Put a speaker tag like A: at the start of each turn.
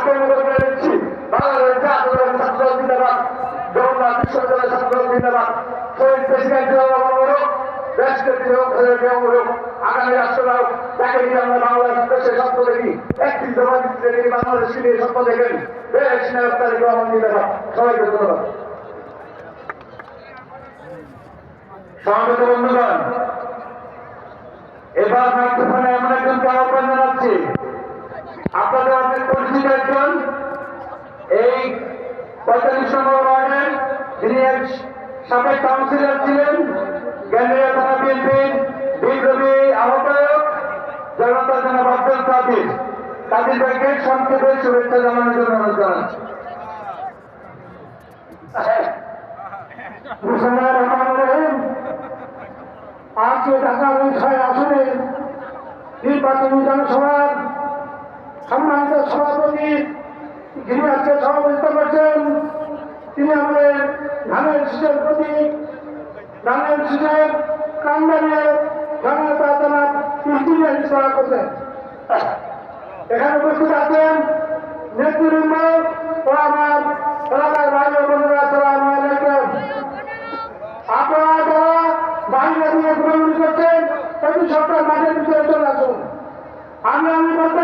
A: আজকের মতো বলে দিচ্ছি, বাংলাদেশ জাতীয় ছাত্র জিন্দাবাদ, জগন্নাথ বিশ্ববিদ্যালয় ছাত্র জিন্দাবাদ, শহীদ প্রেসিডেন্ট আগামী রাষ্ট্রনায়ক তাকে নিয়ে আমরা বাংলাদেশের স্বপ্ন দেখি, একটি জমাদিতে দেখি বাংলাদেশকে নিয়ে স্বপ্ন দেখেন দেশ নায়ক তারেক রহমান জিন্দাবাদ। সবাইকে ধন্যবাদ। সমবেত বন্ধুগণ, এবার মাইক্রোফোনে এমন একজনকে আহ্বান জানাচ্ছি, আপনাদের অনেক পরিচিত একজন, এই 45 নম্বর ওয়ার্ডের যিনি সাবেক কাউন্সিলর ছিলেন, কেন্দ্রীয় থানা বিএনপির বিপ্লবী আহ্বায়ক জনতা জনাব আব্দুল কাদির, কাদির ভাইকে সংক্ষেপে শুভেচ্ছা জানানোর জন্য অনুরোধ জানাচ্ছি।
B: আজকে ঢাকা 6 আসনে নির্বাচনী জনসভার সম্মানিত সভাপতি যিনি আজকে সভাপতিত্ব করছেন, তিনি আমাদের ধানের শীষের প্রতীক, ধানের শীষের কান্দানে জনতা জনাব ইঞ্জিনিয়ার হিসাবে করছেন। এখানে উপস্থিত আছেন নেতৃবৃন্দ ও আমার এলাকার ভাই ও বোনেরা, আসসালামু আলাইকুম। আপনারা যারা বাইরে দিয়ে ঘুরাঘুরি করছেন, অতি সপ্তাহ মাঠের ভিতরে চলে আসুন। আমি বলতে